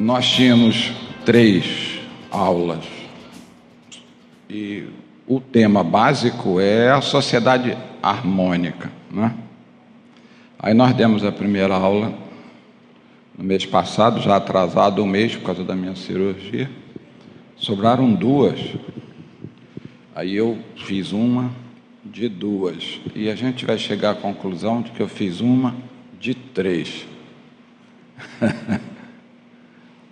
nós tínhamos 3 aulas e o tema básico é a sociedade harmônica, né? Aí nós demos a primeira aula no mês passado, já atrasado um mês por causa da minha cirurgia. Sobraram 2. Aí eu fiz uma de 2. E a gente vai chegar à conclusão de que eu fiz uma de 3.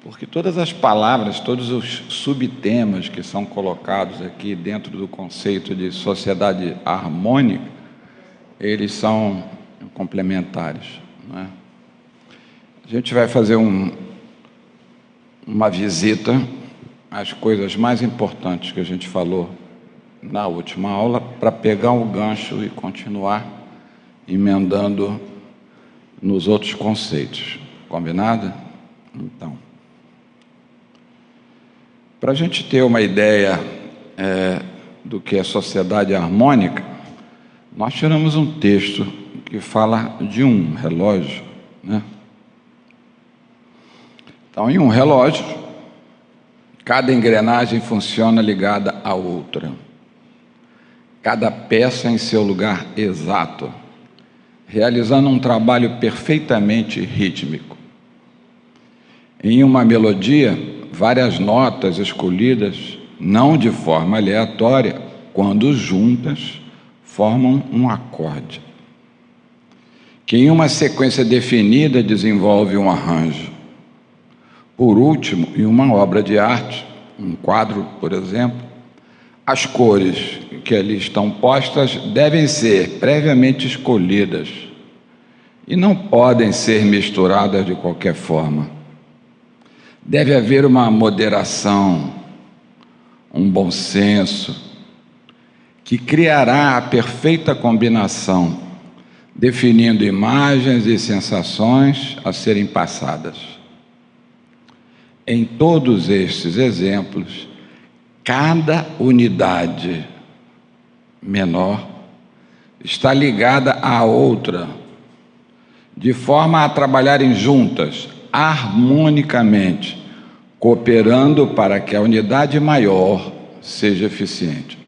Porque todas as palavras, todos os subtemas que são colocados aqui dentro do conceito de sociedade harmônica, eles são complementares, não é? A gente vai fazer uma visita às coisas mais importantes que a gente falou na última aula, para pegar o gancho e continuar emendando nos outros conceitos. Combinado? Então, para a gente ter uma ideia do que é sociedade harmônica, nós tiramos um texto que fala de um relógio, né? Então, em um relógio, cada engrenagem funciona ligada à outra. Cada peça em seu lugar exato, realizando um trabalho perfeitamente rítmico. Em uma melodia, várias notas escolhidas, não de forma aleatória, quando juntas, formam um acorde, que em uma sequência definida desenvolve um arranjo. Por último, em uma obra de arte, um quadro, por exemplo, as cores que ali estão postas devem ser previamente escolhidas e não podem ser misturadas de qualquer forma. Deve haver uma moderação, um bom senso, que criará a perfeita combinação, definindo imagens e sensações a serem passadas. Em todos estes exemplos, cada unidade menor está ligada à outra, de forma a trabalharem juntas, harmonicamente, cooperando para que a unidade maior seja eficiente.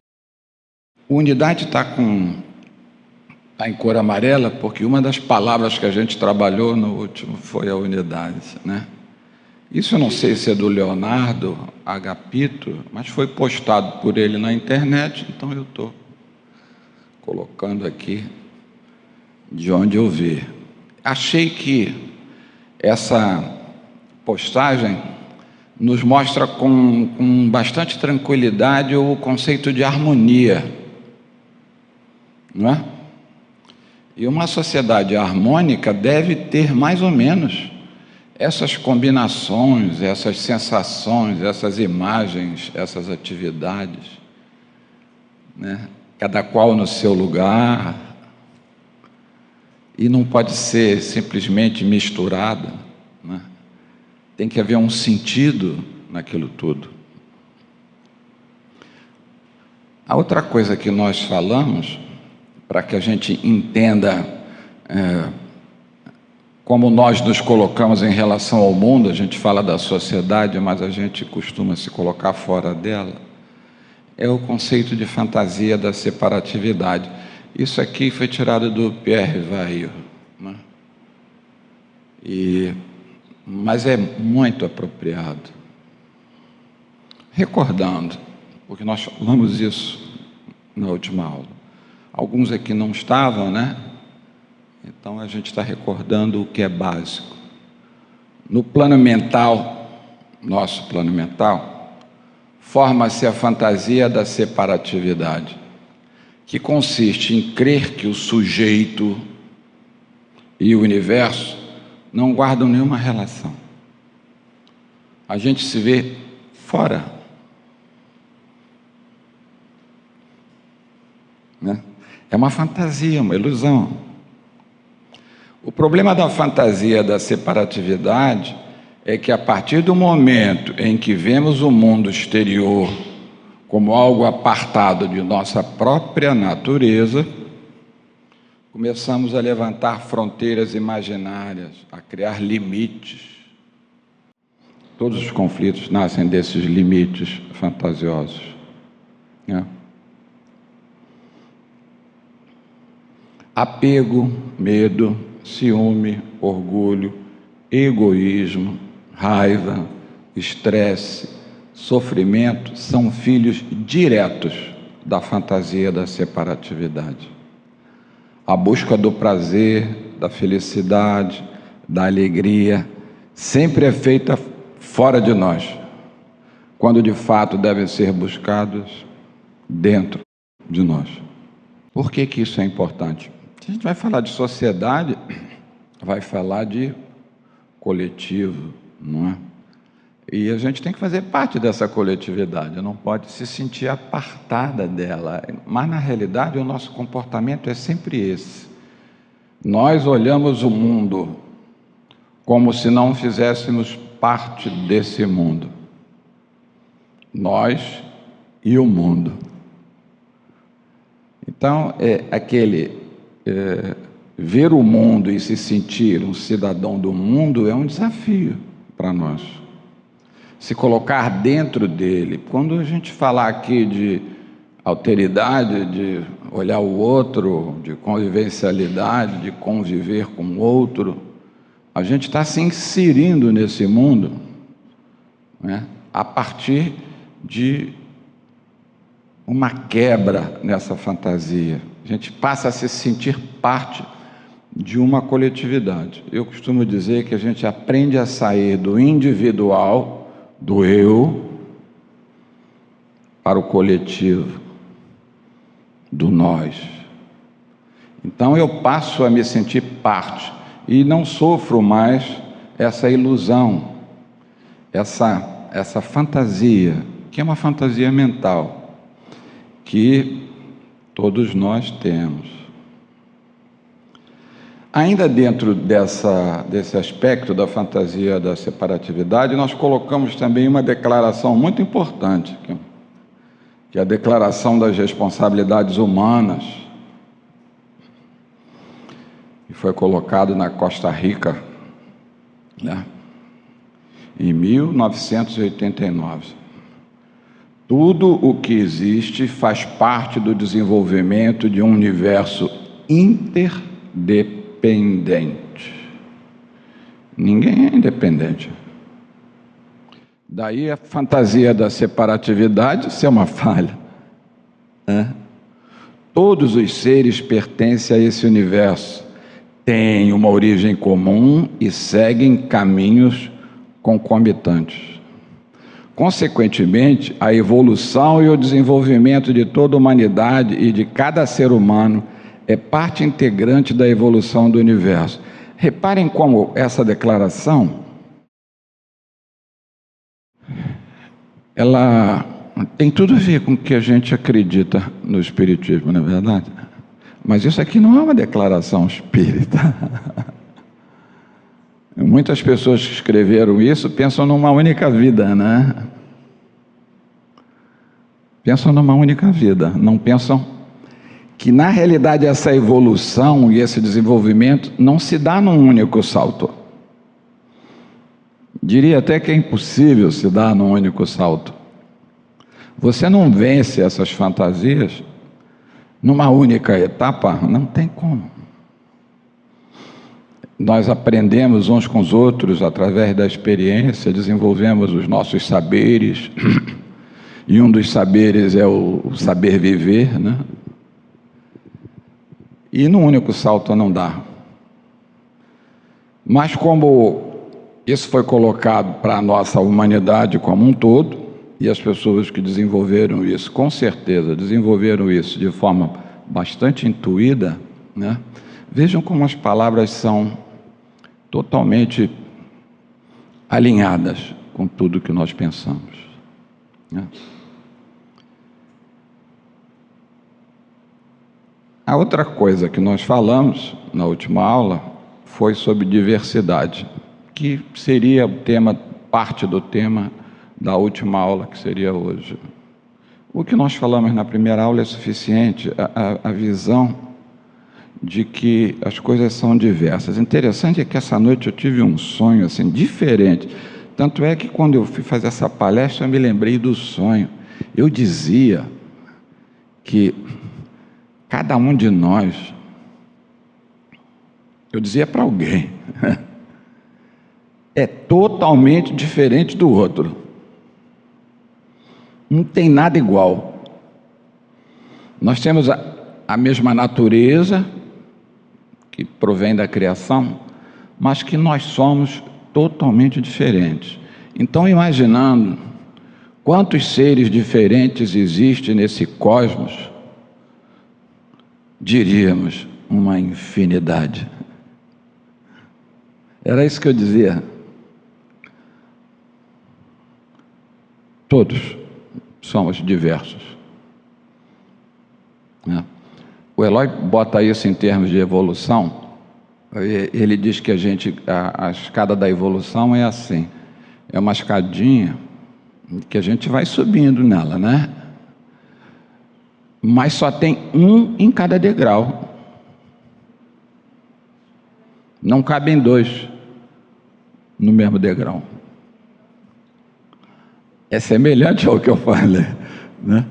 A unidade está em cor amarela porque uma das palavras que a gente trabalhou no último foi a unidade, né? Isso eu não sei se é do Leonardo Agapito, mas foi postado por ele na internet, então eu estou colocando aqui de onde eu vi. Achei que essa postagem nos mostra com bastante tranquilidade o conceito de harmonia, não é? E uma sociedade harmônica deve ter mais ou menos essas combinações, essas sensações, essas imagens, essas atividades, né? Cada qual no seu lugar, e não pode ser simplesmente misturada, né? Tem que haver um sentido naquilo tudo. A outra coisa que nós falamos, para que a gente entenda como nós nos colocamos em relação ao mundo, a gente fala da sociedade, mas a gente costuma se colocar fora dela, é o conceito de fantasia da separatividade. Isso aqui foi tirado do Pierre Vaillant, né? Mas é muito apropriado. Recordando, porque nós falamos isso na última aula. Alguns aqui não estavam, né? Então a gente está recordando o que é básico. No plano mental, nosso plano mental, forma-se a fantasia da separatividade, que consiste em crer que o sujeito e o universo não guardam nenhuma relação. A gente se vê fora, né? É uma fantasia, uma ilusão. O problema da fantasia da separatividade é que, a partir do momento em que vemos o mundo exterior como algo apartado de nossa própria natureza, começamos a levantar fronteiras imaginárias, a criar limites. Todos os conflitos nascem desses limites fantasiosos, né? Apego, medo, ciúme, orgulho, egoísmo, raiva, estresse, sofrimento são filhos diretos da fantasia da separatividade. A busca do prazer, da felicidade, da alegria, sempre é feita fora de nós, quando de fato devem ser buscados dentro de nós. Por que que isso é importante? Se a gente vai falar de sociedade, vai falar de coletivo, não é? E a gente tem que fazer parte dessa coletividade, não pode se sentir apartada dela. Mas, na realidade, o nosso comportamento é sempre esse. Nós olhamos o mundo como se não fizéssemos parte desse mundo. Nós e o mundo. Então, ver o mundo e se sentir um cidadão do mundo é um desafio para nós. Se colocar dentro dele. Quando a gente falar aqui de alteridade, de olhar o outro, de convivencialidade, de conviver com o outro, a gente está se inserindo nesse mundo, né, a partir de uma quebra nessa fantasia. A gente passa a se sentir parte de uma coletividade. Eu costumo dizer que a gente aprende a sair do individual, do eu, para o coletivo, do nós. Então eu passo a me sentir parte e não sofro mais essa ilusão, essa fantasia, que é uma fantasia mental, que todos nós temos. Ainda dentro desse aspecto da fantasia da separatividade, nós colocamos também uma declaração muito importante, que é a Declaração das Responsabilidades Humanas, que foi colocado na Costa Rica, né, em 1989. Tudo o que existe faz parte do desenvolvimento de um universo interdependente. Ninguém é independente. Daí a fantasia da separatividade ser uma falha, né? Todos os seres pertencem a esse universo, têm uma origem comum e seguem caminhos concomitantes. Consequentemente, a evolução e o desenvolvimento de toda a humanidade e de cada ser humano é parte integrante da evolução do universo. Reparem como essa declaração, ela tem tudo a ver com o que a gente acredita no espiritismo, não é verdade? Mas isso aqui não é uma declaração espírita. Muitas pessoas que escreveram isso pensam numa única vida, né? Pensam numa única vida, não pensam que, na realidade, essa evolução e esse desenvolvimento não se dá num único salto. Diria até que é impossível se dar num único salto. Você não vence essas fantasias numa única etapa, não tem como. Nós aprendemos uns com os outros através da experiência, desenvolvemos os nossos saberes, e um dos saberes é o saber viver, né? E num único salto não dá. Mas como isso foi colocado para a nossa humanidade como um todo, e as pessoas que desenvolveram isso, com certeza, desenvolveram isso de forma bastante intuída, né? Vejam como as palavras são totalmente alinhadas com tudo que nós pensamos, né? A outra coisa que nós falamos na última aula foi sobre diversidade, que seria o tema, parte do tema da última aula, que seria hoje. O que nós falamos na primeira aula é suficiente, a visão de que as coisas são diversas. Interessante é que essa noite eu tive um sonho assim, diferente. Tanto é que quando eu fui fazer essa palestra, eu me lembrei do sonho. Eu dizia que cada um de nós, eu dizia para alguém, é totalmente diferente do outro. Não tem nada igual. Nós temos a mesma natureza, que provém da criação, mas que nós somos totalmente diferentes. Então, imaginando quantos seres diferentes existem nesse cosmos, diríamos uma infinidade. Era isso que eu dizia. Todos somos diversos. O Eloy bota isso em termos de evolução. Ele diz que a escada da evolução é assim, é uma escadinha que a gente vai subindo nela, né? Mas só tem um em cada degrau. Não cabem dois no mesmo degrau. É semelhante ao que eu falei, né?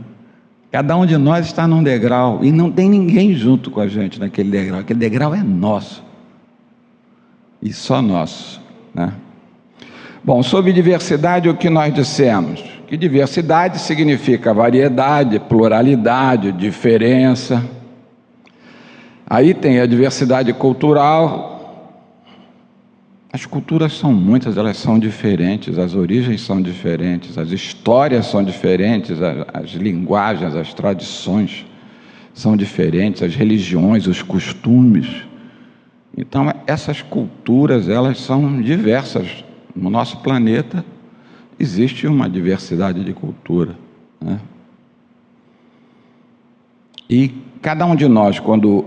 Cada um de nós está num degrau e não tem ninguém junto com a gente naquele degrau. Aquele degrau é nosso. E só nosso, né? Bom, sobre diversidade, o que nós dissemos? Que diversidade significa variedade, pluralidade, diferença. Aí tem a diversidade cultural. As culturas são muitas, elas são diferentes, as origens são diferentes, as histórias são diferentes, as linguagens, as tradições são diferentes, as religiões, os costumes. Então, essas culturas, elas são diversas. No nosso planeta existe uma diversidade de cultura, né? E cada um de nós, quando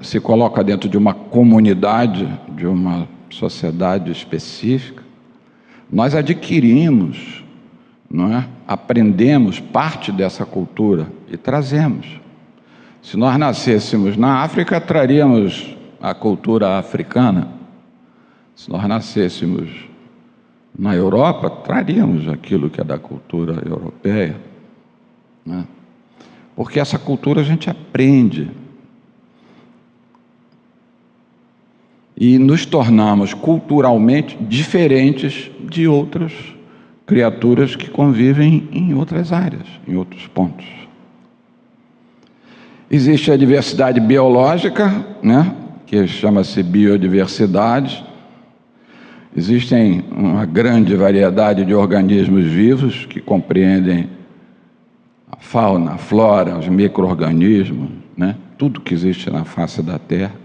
se coloca dentro de uma comunidade, de uma sociedade específica, nós adquirimos, não é? Aprendemos parte dessa cultura e trazemos. Se nós nascêssemos na África, traríamos a cultura africana. Se nós nascêssemos na Europa, traríamos aquilo que é da cultura europeia, né? Porque essa cultura a gente aprende. E nos tornamos culturalmente diferentes de outras criaturas que convivem em outras áreas, em outros pontos. Existe a diversidade biológica, né, que chama-se biodiversidade. Existem uma grande variedade de organismos vivos que compreendem a fauna, a flora, os micro-organismos, né, tudo que existe na face da Terra.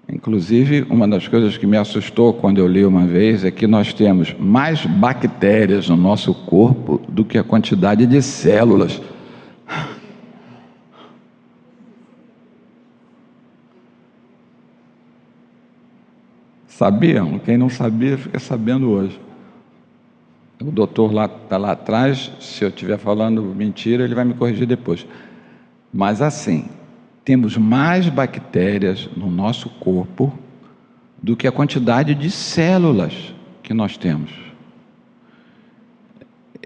Inclusive, uma das coisas que me assustou quando eu li uma vez é que nós temos mais bactérias no nosso corpo do que a quantidade de células. Sabiam? Quem não sabia, fica sabendo hoje. O doutor está lá atrás, se eu estiver falando mentira, ele vai me corrigir depois. Mas assim, temos mais bactérias no nosso corpo do que a quantidade de células que nós temos.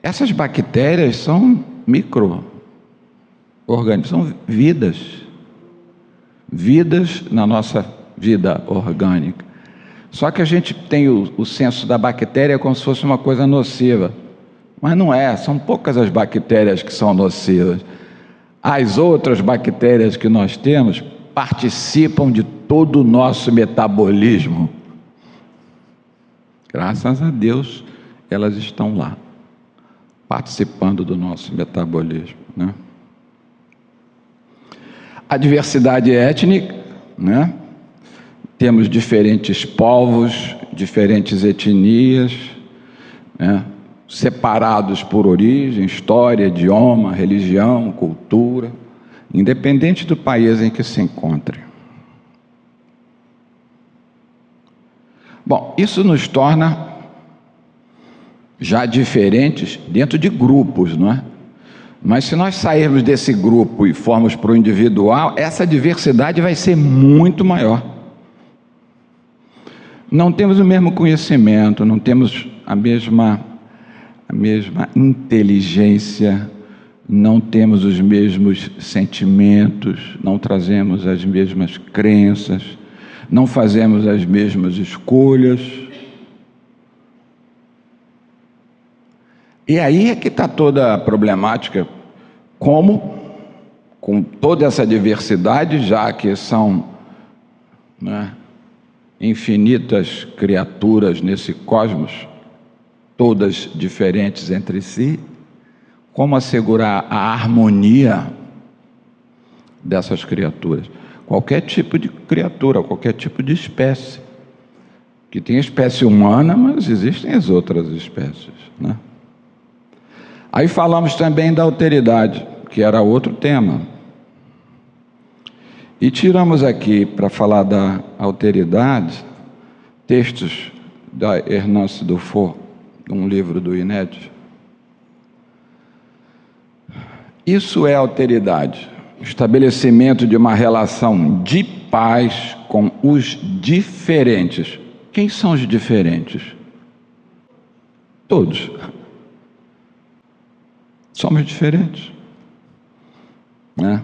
Essas bactérias são micro-organismos, são vidas na nossa vida orgânica. Só que a gente tem o senso da bactéria como se fosse uma coisa nociva. Mas não é, são poucas as bactérias que são nocivas. As outras bactérias que nós temos participam de todo o nosso metabolismo. Graças a Deus, elas estão lá, participando do nosso metabolismo, né? A diversidade étnica, né? Temos diferentes povos, diferentes etnias, né? Separados por origem, história, idioma, religião, cultura, independente do país em que se encontre. Bom, isso nos torna já diferentes dentro de grupos, não é? Mas se nós sairmos desse grupo e formos para o individual, essa diversidade vai ser muito maior. Não temos o mesmo conhecimento, não temos a mesma inteligência, não temos os mesmos sentimentos, não trazemos as mesmas crenças, não fazemos as mesmas escolhas. E aí é que está toda a problemática, como, com toda essa diversidade, já que são, né, infinitas criaturas nesse cosmos, todas diferentes entre si, como assegurar a harmonia dessas criaturas? Qualquer tipo de criatura, qualquer tipo de espécie, que tem a espécie humana, mas existem as outras espécies, né? Aí falamos também da alteridade, que era outro tema. E tiramos aqui, para falar da alteridade, textos da Hernance Dufour, um livro do INED. Isso é alteridade, o estabelecimento de uma relação de paz com os diferentes. Quem são os diferentes? Todos. Somos diferentes, né?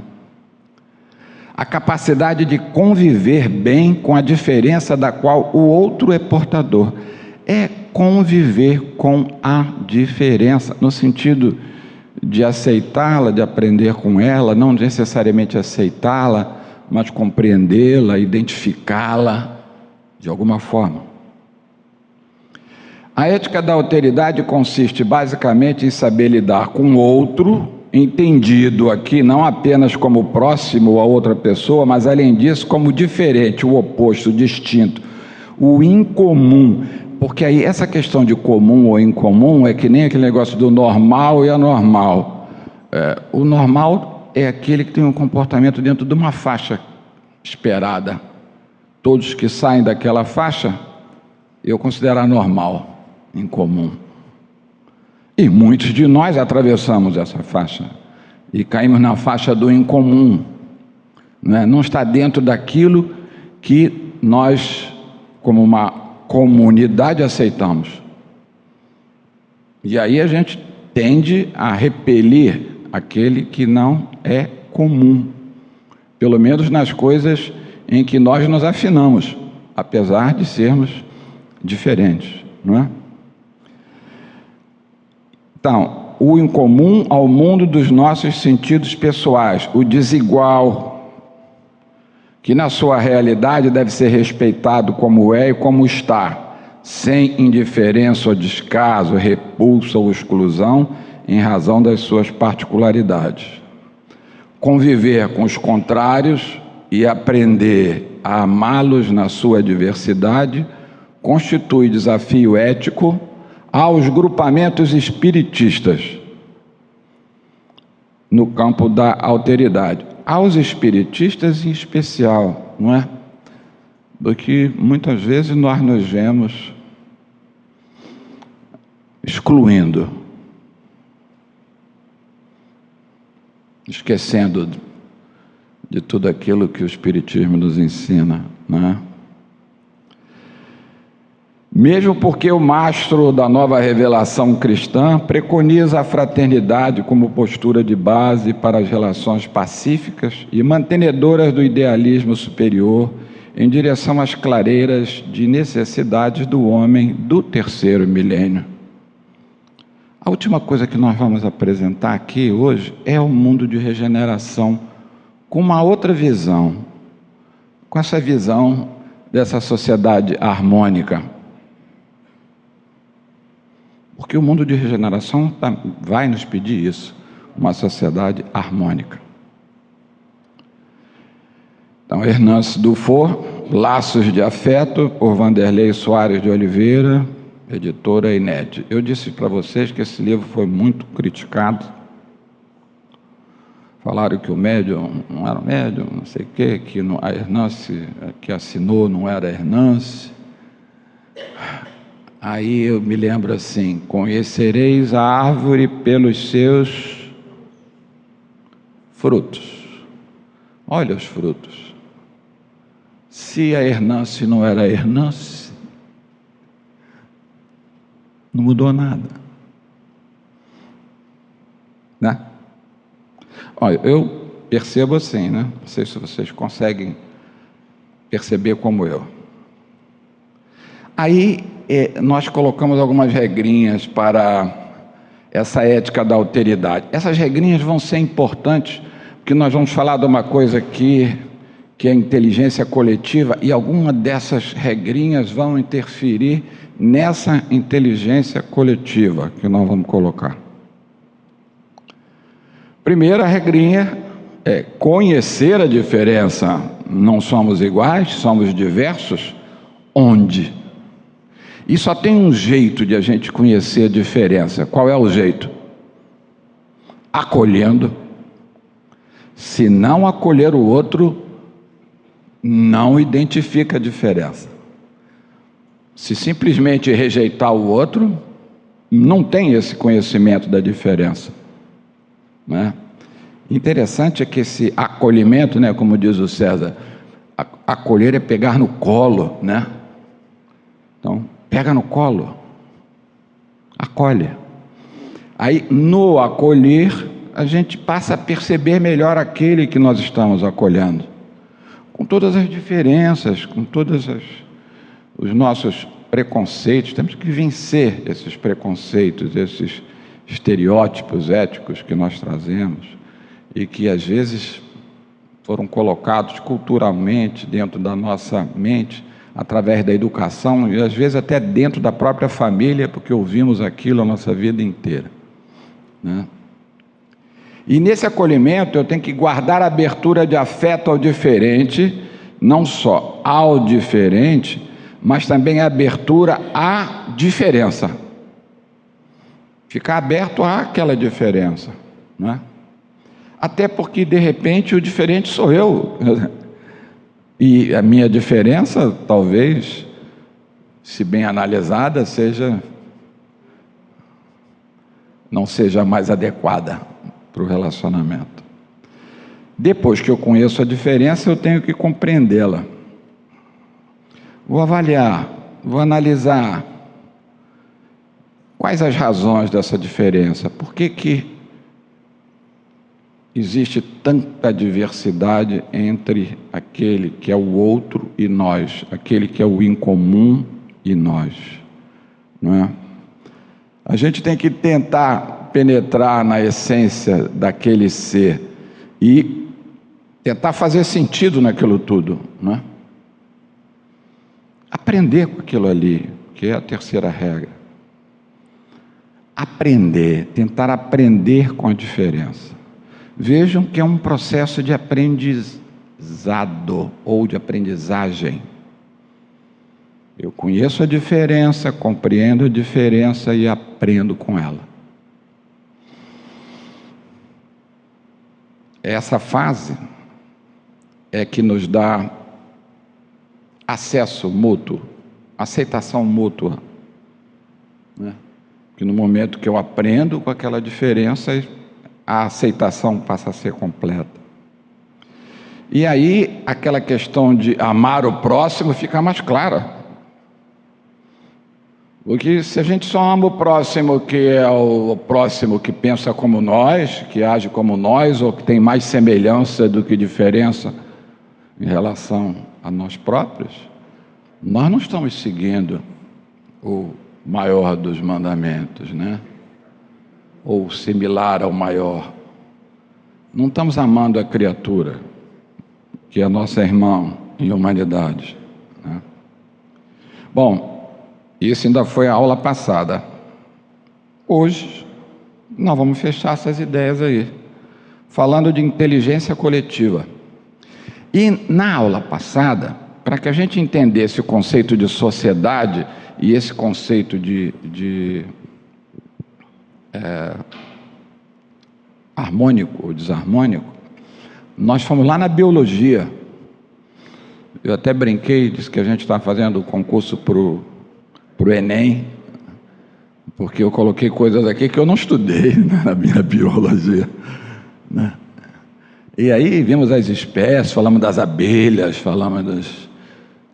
A capacidade de conviver bem com a diferença da qual o outro é portador. É conviver com a diferença, no sentido de aceitá-la, de aprender com ela, não necessariamente aceitá-la, mas compreendê-la, identificá-la de alguma forma. A ética da alteridade consiste basicamente em saber lidar com o outro, entendido aqui não apenas como próximo a outra pessoa, mas além disso como diferente, o oposto, o distinto, o incomum. Porque aí essa questão de comum ou incomum é que nem aquele negócio do normal e anormal. O normal é aquele que tem um comportamento dentro de uma faixa esperada. Todos que saem daquela faixa, eu considero anormal, incomum. E muitos de nós atravessamos essa faixa e caímos na faixa do incomum, né? Não está dentro daquilo que nós, como uma comunidade, aceitamos. E aí a gente tende a repelir aquele que não é comum, pelo menos nas coisas em que nós nos afinamos, apesar de sermos diferentes, não é? Então, o incomum ao mundo dos nossos sentidos pessoais, o desigual, que na sua realidade deve ser respeitado como é e como está, sem indiferença ou descaso, repulsa ou exclusão, em razão das suas particularidades. Conviver com os contrários e aprender a amá-los na sua diversidade constitui desafio ético aos grupamentos espiritistas no campo da alteridade. Aos espiritistas em especial, não é? Porque muitas vezes nós nos vemos excluindo, esquecendo de tudo aquilo que o Espiritismo nos ensina, não é? Mesmo porque o mastro da nova revelação cristã preconiza a fraternidade como postura de base para as relações pacíficas e mantenedoras do idealismo superior em direção às clareiras de necessidades do homem do terceiro milênio. A última coisa que nós vamos apresentar aqui hoje é o mundo de regeneração com uma outra visão, com essa visão dessa sociedade harmônica. Porque o mundo de regeneração vai nos pedir isso, uma sociedade harmônica. Então, Hernance Dufour, Laços de Afeto, por Vanderlei Soares de Oliveira, editora INED. Eu disse para vocês que esse livro foi muito criticado. Falaram que o médium não era médium, não sei o quê, que a Hernance que assinou não era Hernance. Aí eu me lembro assim: conhecereis a árvore pelos seus frutos. Olha os frutos. Se a Hernance não era Hernance, Não mudou nada. Né? Olha, eu percebo assim, né? Não sei se vocês conseguem perceber como eu. Aí nós colocamos algumas regrinhas para essa ética da alteridade. Essas regrinhas vão ser importantes, porque nós vamos falar de uma coisa aqui, que é a inteligência coletiva, e alguma dessas regrinhas vão interferir nessa inteligência coletiva que nós vamos colocar. Primeira regrinha é conhecer a diferença. Não somos iguais, somos diversos. Onde? E só tem um jeito de a gente conhecer a diferença. Qual é o jeito? Acolhendo. Se não acolher o outro, não identifica a diferença. Se simplesmente rejeitar o outro, não tem esse conhecimento da diferença. Né? Interessante é que esse acolhimento, né, como diz o César, acolher é pegar no colo, né? Então, pega no colo, acolhe. Aí, no acolher, a gente passa a perceber melhor aquele que nós estamos acolhendo, com todas as diferenças, com todos os nossos preconceitos. Temos que vencer esses preconceitos, esses estereótipos éticos que nós trazemos e que às vezes foram colocados culturalmente dentro da nossa mente, através da educação e às vezes até dentro da própria família, porque ouvimos aquilo a nossa vida inteira, né? E nesse acolhimento eu tenho que guardar a abertura de afeto ao diferente, não só ao diferente, mas também a abertura à diferença. Ficar aberto àquela diferença, né? Até porque, de repente, o diferente sou eu. E a minha diferença, talvez, se bem analisada, não seja mais adequada para o relacionamento. Depois que eu conheço a diferença, eu tenho que compreendê-la. Vou avaliar, vou analisar quais as razões dessa diferença. Por que existe tanta diversidade entre aquele que é o outro e nós, aquele que é o incomum e nós, não é? A gente tem que tentar penetrar na essência daquele ser e tentar fazer sentido naquilo tudo, não é? Aprender com aquilo ali, que é a terceira regra. Aprender, tentar aprender com a diferença. Vejam que é um processo de aprendizado ou de aprendizagem. Eu conheço a diferença, compreendo a diferença e aprendo com ela. Essa fase é que nos dá acesso mútuo, aceitação mútua, né? Que no momento que eu aprendo com aquela diferença, a aceitação passa a ser completa. E aí, aquela questão de amar o próximo fica mais clara. Porque se a gente só ama o próximo, que é o próximo que pensa como nós, que age como nós, ou que tem mais semelhança do que diferença em relação a nós próprios, nós não estamos seguindo o maior dos mandamentos, né? Ou similar ao maior. Não estamos amando a criatura, que é a nossa irmã em humanidade, né? Bom, isso ainda foi a aula passada. Hoje, nós vamos fechar essas ideias aí, falando de inteligência coletiva. E na aula passada, para que a gente entendesse o conceito de sociedade e esse conceito de harmônico ou desarmônico, nós fomos lá na biologia. Eu até brinquei, disse que a gente está fazendo o concurso para o Enem, porque eu coloquei coisas aqui que eu não estudei na minha biologia, né? E aí vimos as espécies, falamos das abelhas, falamos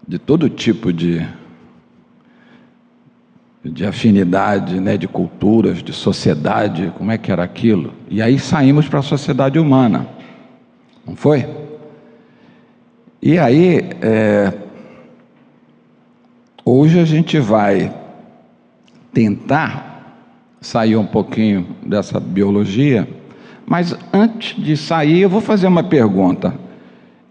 de todo tipo de de afinidade, né, de culturas, de sociedade, como é que era aquilo? E aí saímos para a sociedade humana, não foi? E aí, hoje a gente vai tentar sair um pouquinho dessa biologia, mas antes de sair eu vou fazer uma pergunta.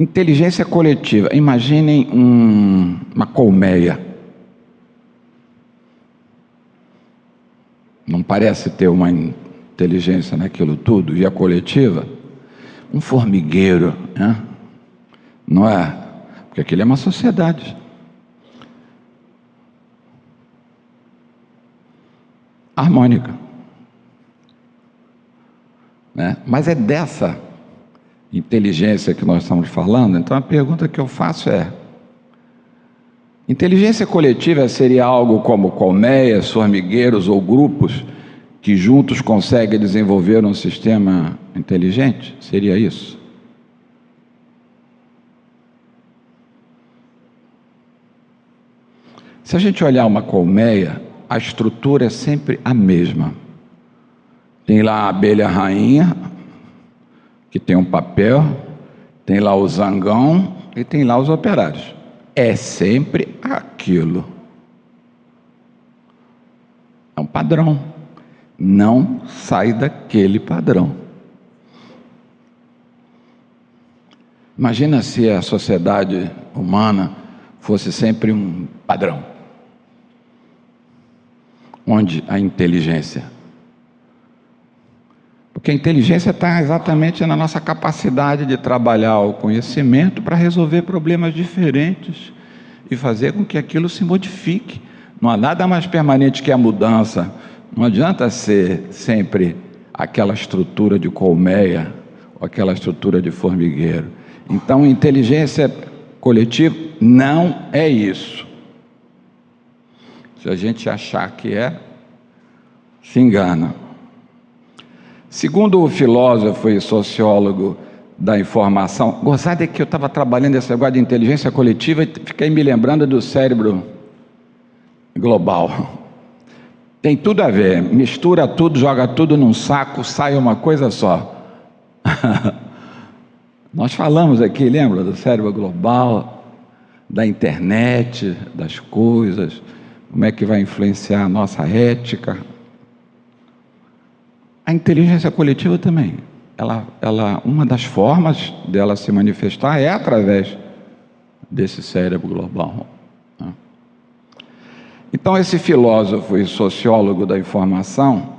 Inteligência coletiva, imaginem uma colmeia. Não parece ter uma inteligência naquilo tudo? E a coletiva? Um formigueiro, né? Não é? Porque aquilo é uma sociedade. Harmônica. Né? Mas é dessa inteligência que nós estamos falando. Então a pergunta que eu faço é: inteligência coletiva seria algo como colmeias, formigueiros ou grupos que juntos conseguem desenvolver um sistema inteligente? Seria isso? Se a gente olhar uma colmeia, a estrutura é sempre a mesma. Tem lá a abelha rainha, que tem um papel, tem lá o zangão e tem lá os operários. É sempre aquilo. É um padrão. Não sai daquele padrão. Imagina se a sociedade humana fosse sempre um padrão, onde a inteligência... Porque a inteligência está exatamente na nossa capacidade de trabalhar o conhecimento para resolver problemas diferentes e fazer com que aquilo se modifique. Não há nada mais permanente que a mudança. Não adianta ser sempre aquela estrutura de colmeia ou aquela estrutura de formigueiro. Então, inteligência coletiva não é isso. Se a gente achar que é, se engana. Segundo o filósofo e sociólogo da informação, gozado é que eu estava trabalhando esse negócio de inteligência coletiva e fiquei me lembrando do cérebro global. Tem tudo a ver, mistura tudo, joga tudo num saco, sai uma coisa só. Nós falamos aqui, lembra, do cérebro global, da internet, das coisas, como é que vai influenciar a nossa ética. A inteligência coletiva também, uma das formas dela se manifestar é através desse cérebro global. Né? Então, esse filósofo e sociólogo da informação,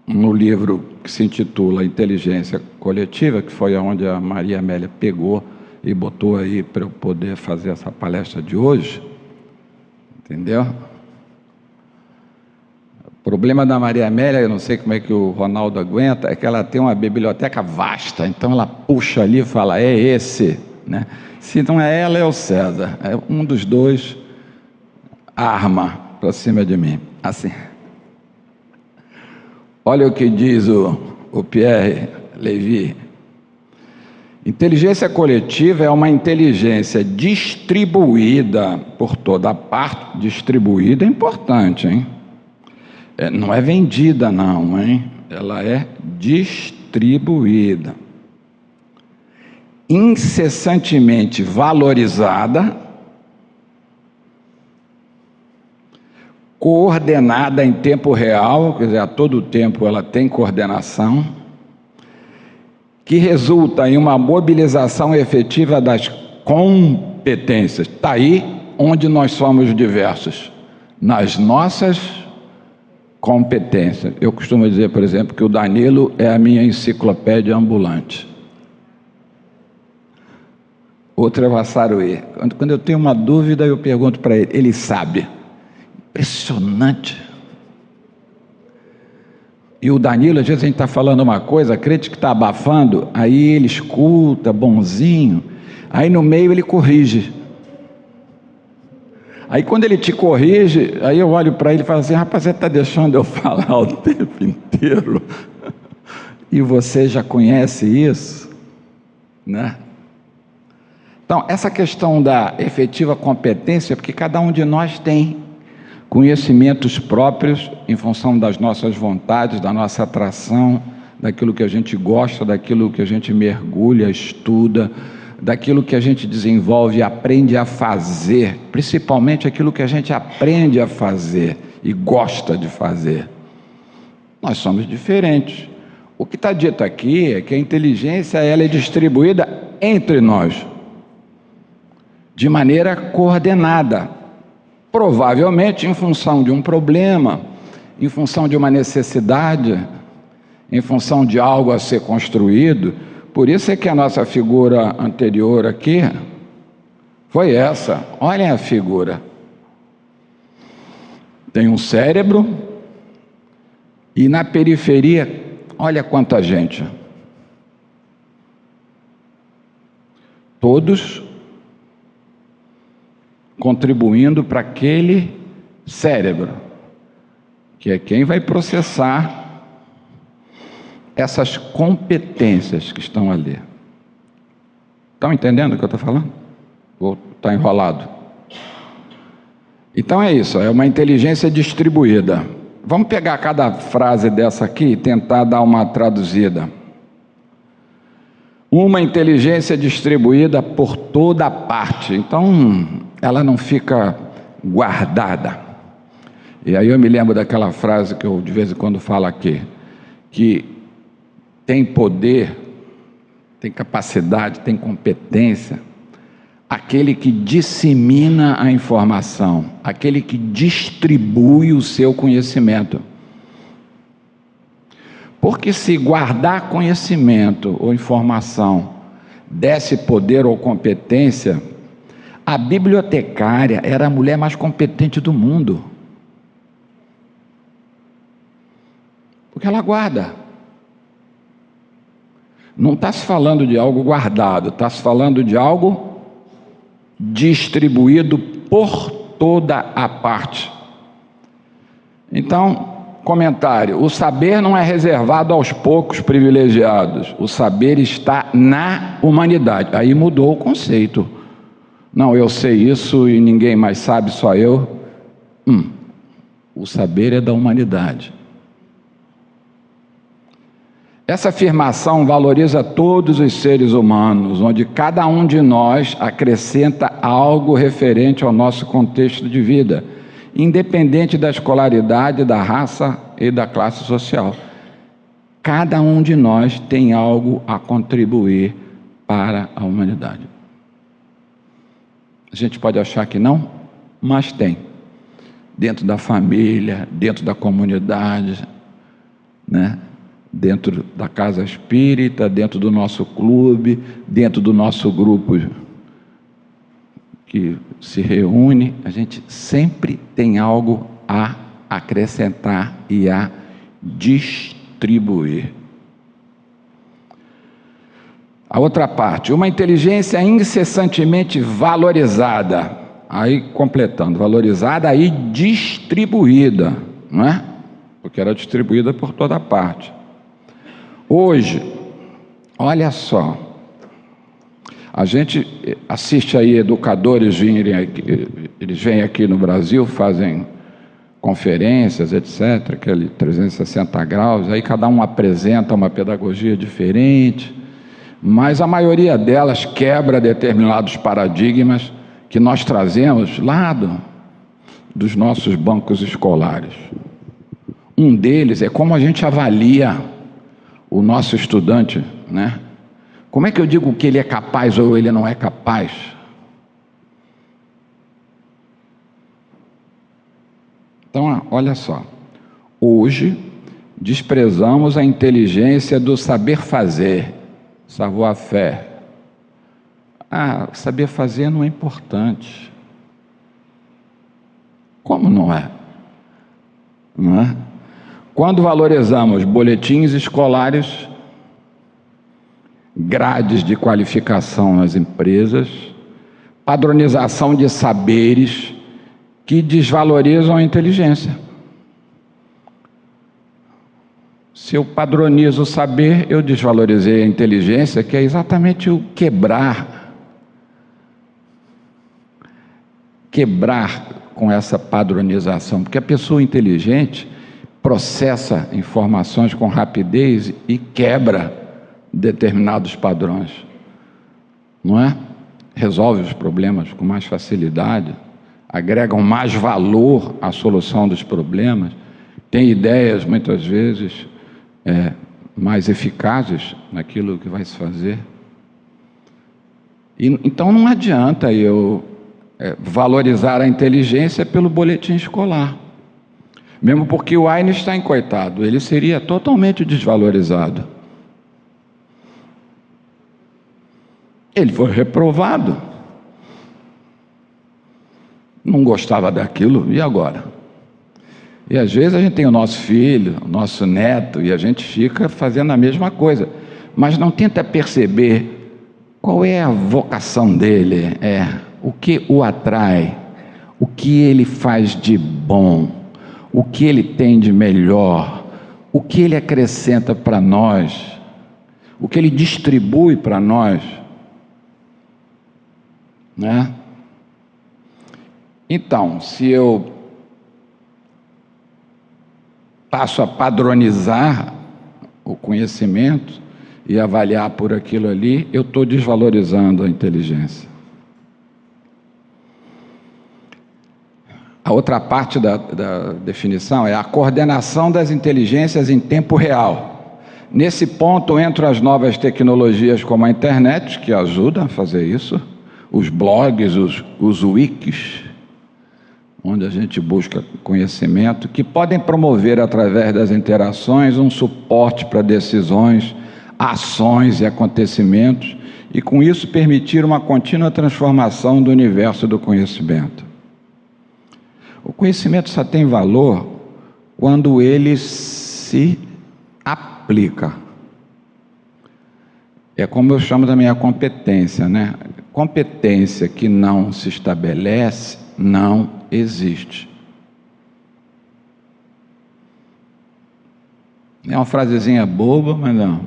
no livro que se intitula Inteligência Coletiva, que foi onde a Maria Amélia pegou e botou aí para eu poder fazer essa palestra de hoje, entendeu? O problema da Maria Amélia, eu não sei como é que o Ronaldo aguenta, é que ela tem uma biblioteca vasta, então ela puxa ali e fala, é esse, né? Se não é ela, é o César, é um dos dois arma para cima de mim, assim. Olha o que diz o Pierre Levy. Inteligência coletiva é uma inteligência distribuída por toda a parte. Distribuída é importante, hein? Não é vendida não, hein? Ela é distribuída, incessantemente valorizada, coordenada em tempo real, quer dizer, a todo tempo ela tem coordenação, que resulta em uma mobilização efetiva das competências. Está aí onde nós somos diversos, nas nossas competência. Eu costumo dizer, por exemplo, que o Danilo é a minha enciclopédia ambulante. Outro é o Assaruê. Quando eu tenho uma dúvida, eu pergunto para ele, ele sabe. Impressionante. E o Danilo, às vezes a gente está falando uma coisa, crente que está abafando, aí ele escuta, bonzinho, aí no meio ele corrige. Aí quando ele te corrige, aí eu olho para ele e falo assim, rapaz, você está deixando eu falar o tempo inteiro? E você já conhece isso? Né? Então, essa questão da efetiva competência, porque cada um de nós tem conhecimentos próprios em função das nossas vontades, da nossa atração, daquilo que a gente gosta, daquilo que a gente mergulha, estuda, daquilo que a gente desenvolve e aprende a fazer, principalmente aquilo que a gente aprende a fazer e gosta de fazer. Nós somos diferentes. O que está dito aqui é que a inteligência ela é distribuída entre nós, de maneira coordenada, provavelmente em função de um problema, em função de uma necessidade, em função de algo a ser construído. Por isso é que a nossa figura anterior aqui foi essa. Olhem a figura. Tem um cérebro e na periferia, olha quanta gente. Todos contribuindo para aquele cérebro, que é quem vai processar essas competências que estão ali. Estão entendendo o que eu estou falando? Ou está enrolado? Então é isso, é uma inteligência distribuída. Vamos pegar cada frase dessa aqui e tentar dar uma traduzida. Uma inteligência distribuída por toda parte. Então, ela não fica guardada. E aí eu me lembro daquela frase que eu de vez em quando falo aqui, que tem poder, tem capacidade, tem competência, aquele que dissemina a informação, aquele que distribui o seu conhecimento. Porque se guardar conhecimento ou informação desse poder ou competência, a bibliotecária era a mulher mais competente do mundo. Porque ela guarda. Não está se falando de algo guardado, está se falando de algo distribuído por toda a parte. Então, comentário: o saber não é reservado aos poucos privilegiados, o saber está na humanidade. Aí mudou o conceito. Não, eu sei isso e ninguém mais sabe, só eu. O saber é da humanidade. Essa afirmação valoriza todos os seres humanos, onde cada um de nós acrescenta algo referente ao nosso contexto de vida, independente da escolaridade, da raça e da classe social. Cada um de nós tem algo a contribuir para a humanidade. A gente pode achar que não, mas tem. Dentro da família, dentro da comunidade, né? Dentro da casa espírita, dentro do nosso clube, dentro do nosso grupo que se reúne, a gente sempre tem algo a acrescentar e a distribuir. A outra parte, uma inteligência incessantemente valorizada, aí completando, valorizada e distribuída, não é? Porque era distribuída por toda parte. Hoje, olha só, a gente assiste aí educadores virem aqui, eles vêm aqui no Brasil, fazem conferências, etc., aquele 360 graus, aí cada um apresenta uma pedagogia diferente, mas a maioria delas quebra determinados paradigmas que nós trazemos lá dos nossos bancos escolares. Um deles é como a gente avalia o nosso estudante, né? Como é que eu digo que ele é capaz ou ele não é capaz? Então, olha só. Hoje, desprezamos a inteligência do saber fazer, savoir-faire. Saber fazer não é importante. Como não é? Não é? Quando valorizamos boletins escolares, grades de qualificação nas empresas, padronização de saberes que desvalorizam a inteligência. Se eu padronizo o saber, eu desvalorizei a inteligência, que é exatamente o quebrar com essa padronização, porque a pessoa inteligente processa informações com rapidez e quebra determinados padrões, não é? Resolve os problemas com mais facilidade, agregam mais valor à solução dos problemas, tem ideias muitas vezes mais eficazes naquilo que vai se fazer. Então não adianta eu valorizar a inteligência pelo boletim escolar. Mesmo porque o Einstein, coitado, ele seria totalmente desvalorizado. Ele foi reprovado. Não gostava daquilo, e agora? E às vezes a gente tem o nosso filho, o nosso neto, e a gente fica fazendo a mesma coisa, mas não tenta perceber qual é a vocação dele, o que o atrai, o que ele faz de bom, o que ele tem de melhor, o que ele acrescenta para nós, o que ele distribui para nós, né? Então, se eu passo a padronizar o conhecimento e avaliar por aquilo ali, eu estou desvalorizando a inteligência. A outra parte da definição é a coordenação das inteligências em tempo real. Nesse ponto entram as novas tecnologias como a internet, que ajudam a fazer isso, os blogs, os wikis, onde a gente busca conhecimento, que podem promover através das interações um suporte para decisões, ações e acontecimentos, e com isso permitir uma contínua transformação do universo do conhecimento. O conhecimento só tem valor quando ele se aplica. É como eu chamo da minha competência, né? Competência que não se estabelece não existe. É uma frasezinha boba, mas não.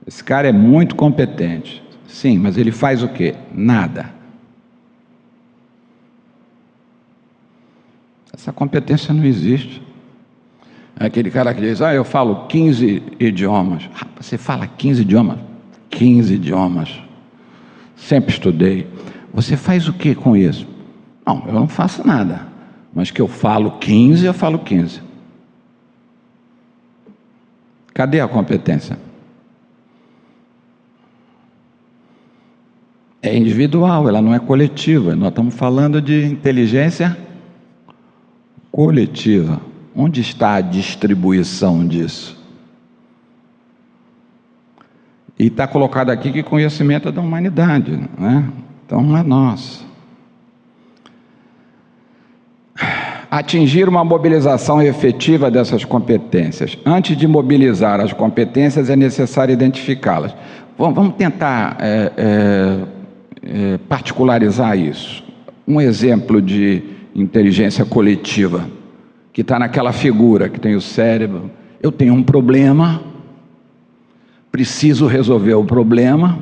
Esse cara é muito competente. Sim, mas ele faz o quê? Nada. Essa competência não existe. É aquele cara que diz, eu falo 15 idiomas. Você fala 15 idiomas? 15 idiomas. Sempre estudei. Você faz o que com isso? Não, eu não faço nada. Mas que eu falo 15, eu falo 15. Cadê a competência? É individual, ela não é coletiva. Nós estamos falando de inteligência coletiva. Onde está a distribuição disso? E está colocado aqui que conhecimento é da humanidade, né? Então não é nosso. Atingir uma mobilização efetiva dessas competências. Antes de mobilizar as competências, é necessário identificá-las. Vamos tentar particularizar isso. Um exemplo de inteligência coletiva, que está naquela figura que tem o cérebro. Eu tenho um problema, preciso resolver o problema,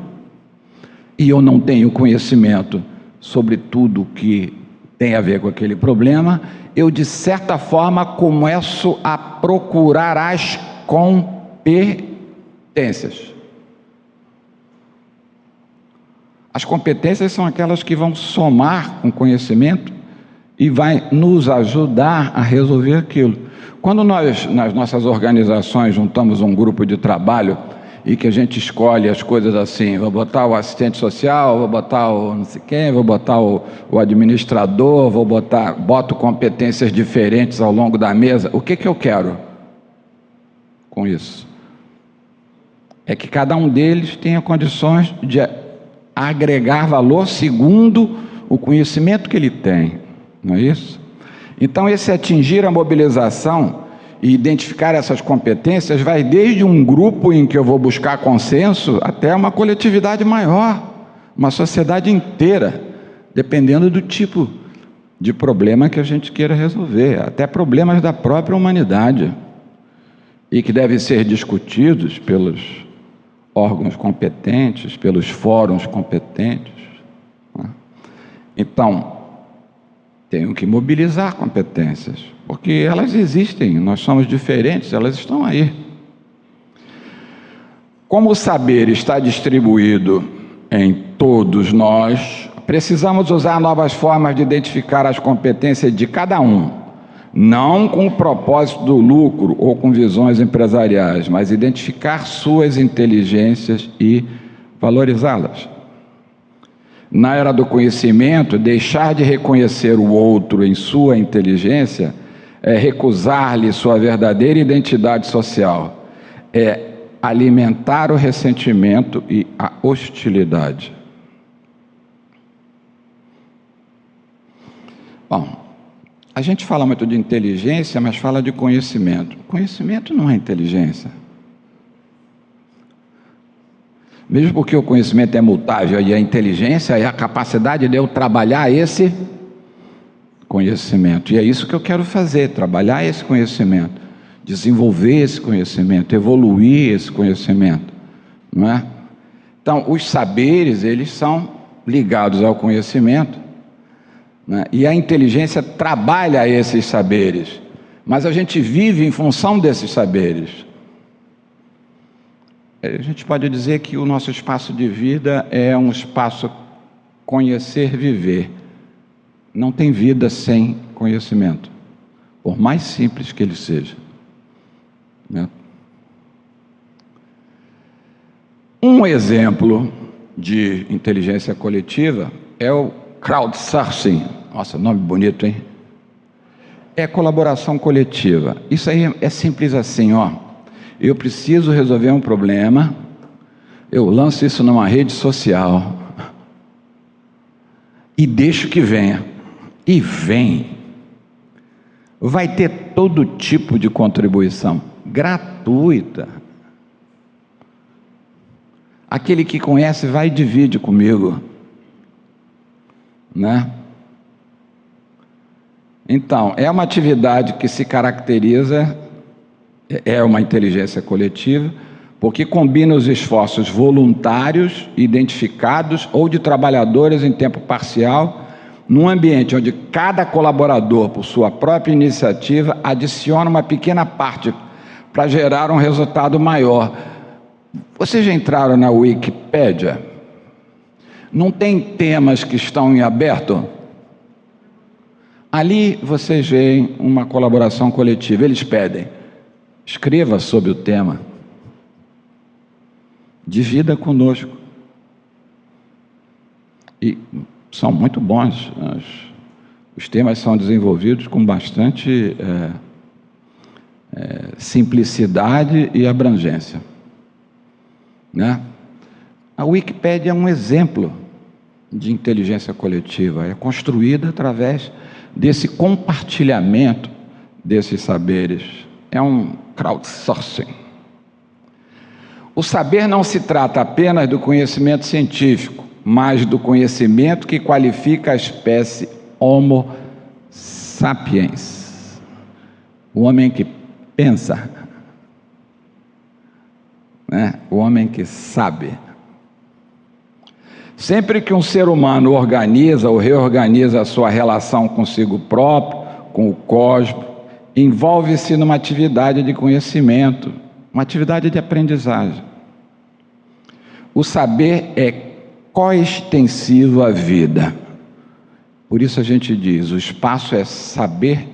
e eu não tenho conhecimento sobre tudo que tem a ver com aquele problema. Eu, de certa forma, começo a procurar as competências. As competências são aquelas que vão somar com conhecimento e vai nos ajudar a resolver aquilo. Quando nós, nas nossas organizações, juntamos um grupo de trabalho e que a gente escolhe as coisas assim, vou botar o assistente social, vou botar o não sei quem, vou botar o administrador, boto competências diferentes ao longo da mesa, o que eu quero com isso? É que cada um deles tenha condições de agregar valor segundo o conhecimento que ele tem, não é isso? Então, esse atingir a mobilização e identificar essas competências vai desde um grupo em que eu vou buscar consenso até uma coletividade maior, uma sociedade inteira, dependendo do tipo de problema que a gente queira resolver, até problemas da própria humanidade, e que devem ser discutidos pelos órgãos competentes, pelos fóruns competentes. Então, Tenho que mobilizar competências, porque elas existem, nós somos diferentes, elas estão aí. Como o saber está distribuído em todos nós, precisamos usar novas formas de identificar as competências de cada um, não com o propósito do lucro ou com visões empresariais, mas identificar suas inteligências e valorizá-las. Na era do conhecimento, deixar de reconhecer o outro em sua inteligência é recusar-lhe sua verdadeira identidade social, é alimentar o ressentimento e a hostilidade. Bom, a gente fala muito de inteligência, mas fala de conhecimento. Conhecimento não é inteligência. Mesmo porque o conhecimento é mutável e a inteligência é a capacidade de eu trabalhar esse conhecimento. E é isso que eu quero fazer, trabalhar esse conhecimento, desenvolver esse conhecimento, evoluir esse conhecimento, não é? Então, os saberes, eles são ligados ao conhecimento, né? E a inteligência trabalha esses saberes, mas a gente vive em função desses saberes. A gente pode dizer que o nosso espaço de vida é um espaço conhecer, viver. Não tem vida sem conhecimento, por mais simples que ele seja, né? Um exemplo de inteligência coletiva é o crowdsourcing. Nossa, nome bonito, hein? É colaboração coletiva. Isso aí é simples assim, ó. Eu preciso resolver um problema, eu lanço isso numa rede social e deixo que venha. E vem. Vai ter todo tipo de contribuição gratuita. Aquele que conhece vai e divide comigo, né? Então, é uma atividade que se caracteriza, é uma inteligência coletiva, porque combina os esforços voluntários, identificados ou de trabalhadores em tempo parcial, num ambiente onde cada colaborador, por sua própria iniciativa, adiciona uma pequena parte para gerar um resultado maior. Vocês já entraram na Wikipédia? Não tem temas que estão em aberto? Ali vocês veem uma colaboração coletiva. Eles pedem, escreva sobre o tema, divida conosco. E são muito bons. Os temas são desenvolvidos com bastante simplicidade e abrangência, né? A Wikipédia é um exemplo de inteligência coletiva. É construída através desse compartilhamento desses saberes. É um crowdsourcing. O saber não se trata apenas do conhecimento científico, mas do conhecimento que qualifica a espécie Homo sapiens, o homem que pensa, né? O homem que sabe. Sempre que um ser humano organiza ou reorganiza a sua relação consigo próprio, com o cosmos, envolve-se numa atividade de conhecimento, uma atividade de aprendizagem. O saber é coextensivo à vida. Por isso a gente diz, o espaço é saber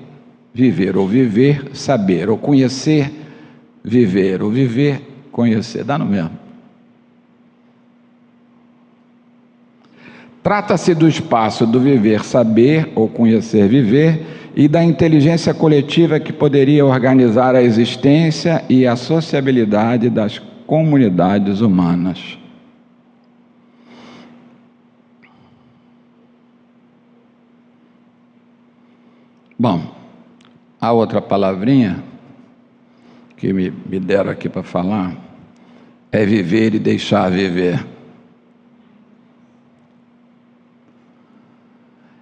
viver, ou viver saber, ou conhecer viver, ou viver conhecer, dá no mesmo. Trata-se do espaço do viver saber, ou conhecer viver, e da inteligência coletiva que poderia organizar a existência e a sociabilidade das comunidades humanas. Bom, a outra palavrinha que me deram aqui para falar é viver e deixar viver.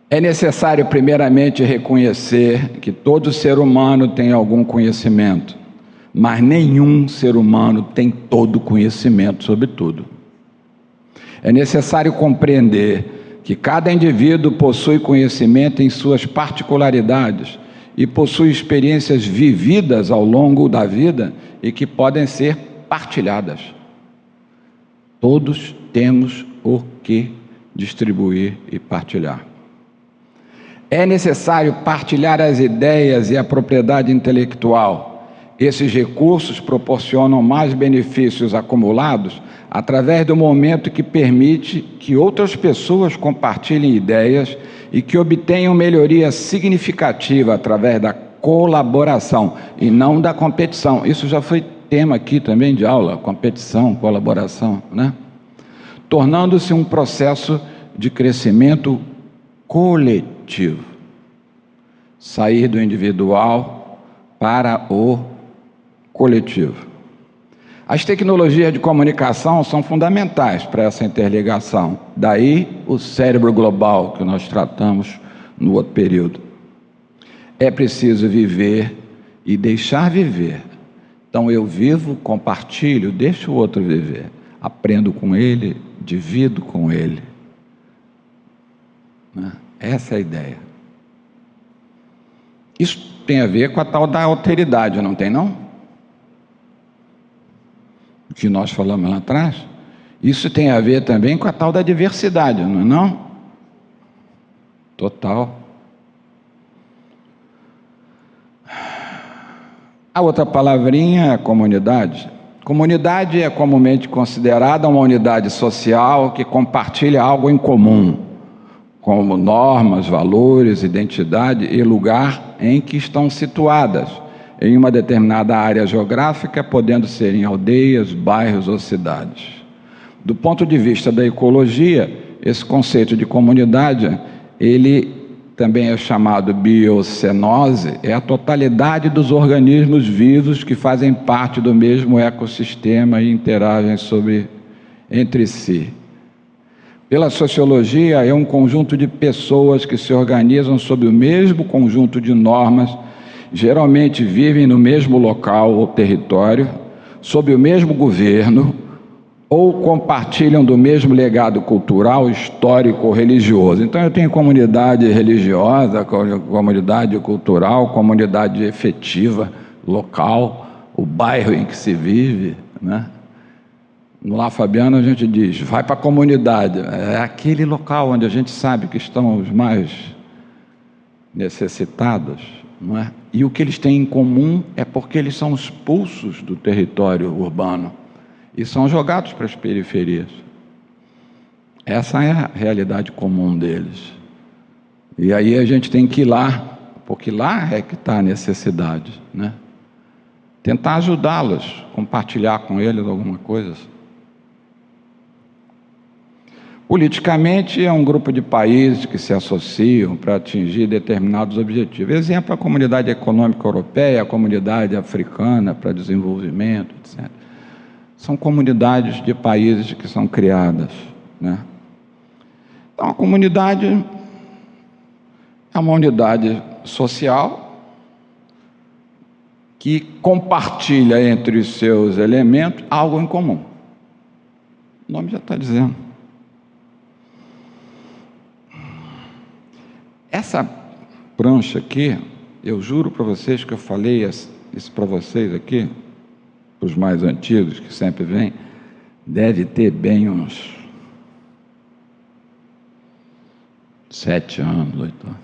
É necessário primeiramente reconhecer que todo ser humano tem algum conhecimento, mas nenhum ser humano tem todo conhecimento sobre tudo. É necessário compreender que cada indivíduo possui conhecimento em suas particularidades e possui experiências vividas ao longo da vida e que podem ser partilhadas. Todos temos o que distribuir e partilhar. É necessário partilhar as ideias e a propriedade intelectual. Esses recursos proporcionam mais benefícios acumulados através do momento que permite que outras pessoas compartilhem ideias e que obtenham melhoria significativa através da colaboração e não da competição. Isso já foi tema aqui também de aula, competição, colaboração, né? Tornando-se um processo de crescimento coletivo. Sair do individual para o coletivo. As tecnologias de comunicação são fundamentais para essa interligação. Daí o cérebro global que nós tratamos no outro período. É preciso viver e deixar viver. Então eu vivo, compartilho, deixo o outro viver. Aprendo com ele, divido com ele. Essa é a ideia. Isso tem a ver com a tal da alteridade, não tem não? Que nós falamos lá atrás. Isso tem a ver também com a tal da diversidade, não é não? Total. A outra palavrinha é comunidade. Comunidade é comumente considerada uma unidade social que compartilha algo em comum, como normas, valores, identidade e lugar em que estão situadas, em uma determinada área geográfica, podendo ser em aldeias, bairros ou cidades. Do ponto de vista da ecologia, esse conceito de comunidade, ele também é chamado biocenose, é a totalidade dos organismos vivos que fazem parte do mesmo ecossistema e interagem entre si. Pela sociologia, é um conjunto de pessoas que se organizam sob o mesmo conjunto de normas, geralmente vivem no mesmo local ou território, sob o mesmo governo, ou compartilham do mesmo legado cultural, histórico ou religioso. Então eu tenho comunidade religiosa, comunidade cultural, comunidade efetiva, local, o bairro em que se vive, né? No Lar Fabiano a gente diz, vai para a comunidade, é aquele local onde a gente sabe que estão os mais necessitados, não é? E o que eles têm em comum é porque eles são expulsos do território urbano e são jogados para as periferias. Essa é a realidade comum deles. E aí a gente tem que ir lá, porque lá é que está a necessidade, né? Tentar ajudá-los, compartilhar com eles alguma coisa. Politicamente, é um grupo de países que se associam para atingir determinados objetivos. Exemplo, a Comunidade Econômica Europeia, a Comunidade Africana para Desenvolvimento, etc. São comunidades de países que são criadas, né? Então, a comunidade é uma unidade social que compartilha entre os seus elementos algo em comum. O nome já está dizendo. Essa prancha aqui, eu juro para vocês que eu falei isso para vocês aqui, para os mais antigos que sempre vêm, deve ter bem uns 7 anos, 8 anos.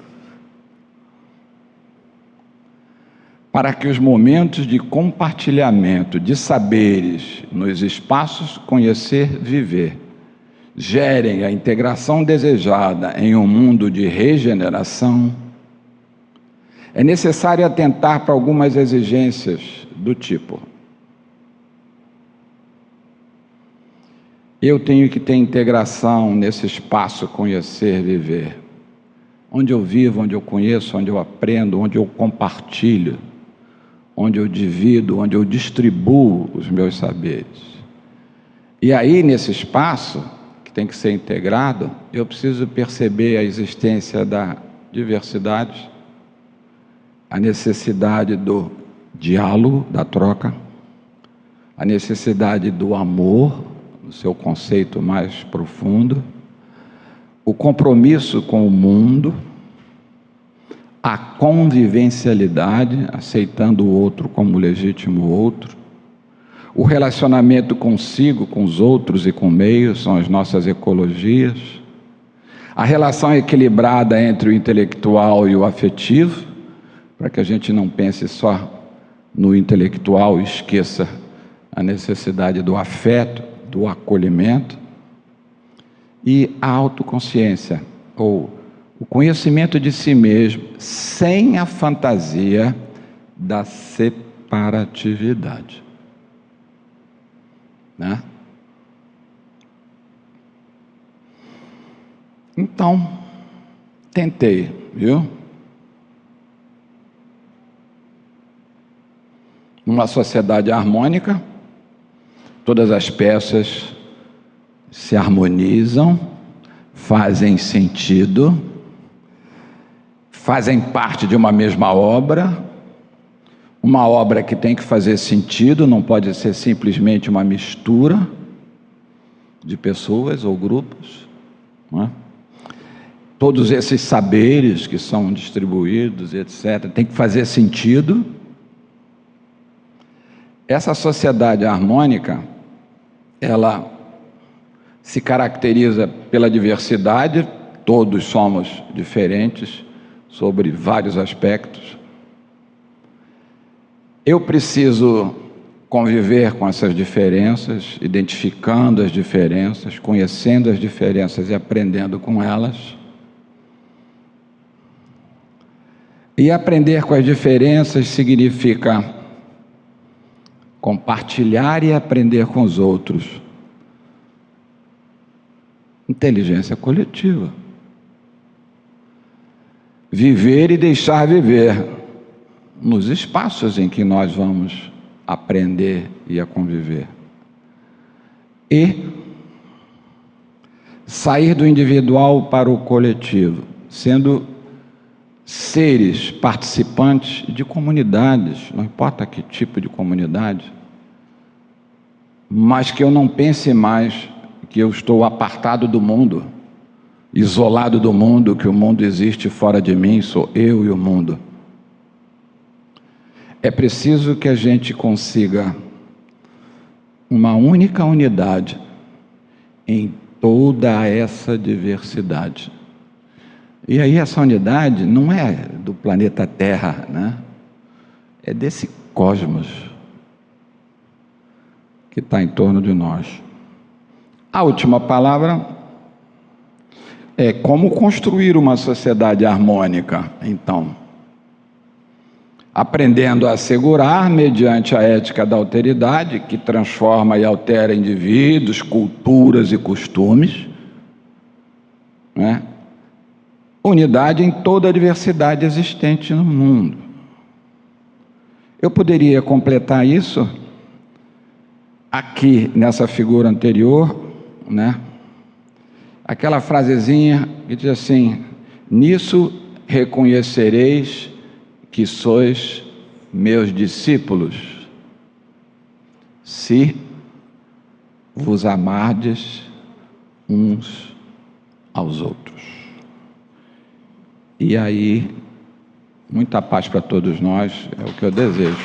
Para que os momentos de compartilhamento de saberes nos espaços conhecer, viver, gerem a integração desejada em um mundo de regeneração, é necessário atentar para algumas exigências do tipo: eu tenho que ter integração nesse espaço conhecer, viver, onde eu vivo, onde eu conheço, onde eu aprendo, onde eu compartilho, onde eu divido, onde eu distribuo os meus saberes. E aí, nesse espaço que tem que ser integrado, eu preciso perceber a existência da diversidade, a necessidade do diálogo, da troca, a necessidade do amor, no seu conceito mais profundo, o compromisso com o mundo, a convivencialidade, aceitando o outro como legítimo outro, o relacionamento consigo, com os outros e com o meio, são as nossas ecologias, a relação equilibrada entre o intelectual e o afetivo, para que a gente não pense só no intelectual e esqueça a necessidade do afeto, do acolhimento, e a autoconsciência, ou o conhecimento de si mesmo, sem a fantasia da separatividade. Né? Então, tentei, viu? Numa sociedade harmônica, todas as peças se harmonizam, fazem sentido, fazem parte de uma mesma obra, uma obra que tem que fazer sentido, não pode ser simplesmente uma mistura de pessoas ou grupos, não é? Todos esses saberes que são distribuídos, etc., tem que fazer sentido. Essa sociedade harmônica, ela se caracteriza pela diversidade, todos somos diferentes sobre vários aspectos. Eu preciso conviver com essas diferenças, identificando as diferenças, conhecendo as diferenças e aprendendo com elas. E aprender com as diferenças significa compartilhar e aprender com os outros. Inteligência coletiva. Viver e deixar viver nos espaços em que nós vamos aprender e a conviver. E sair do individual para o coletivo, sendo seres participantes de comunidades, não importa que tipo de comunidade, mas que eu não pense mais que eu estou apartado do mundo, isolado do mundo, que o mundo existe fora de mim, sou eu e o mundo. É preciso que a gente consiga uma única unidade em toda essa diversidade. E aí essa unidade não é do planeta Terra, né? É desse cosmos que está em torno de nós. A última palavra é como construir uma sociedade harmônica, então. Aprendendo a assegurar, mediante a ética da alteridade, que transforma e altera indivíduos, culturas e costumes, né? Unidade em toda a diversidade existente no mundo. Eu poderia completar isso aqui nessa figura anterior, né? Aquela frasezinha que diz assim: nisso reconhecereis que sois meus discípulos, se vos amardes uns aos outros. E aí, muita paz para todos nós, é o que eu desejo.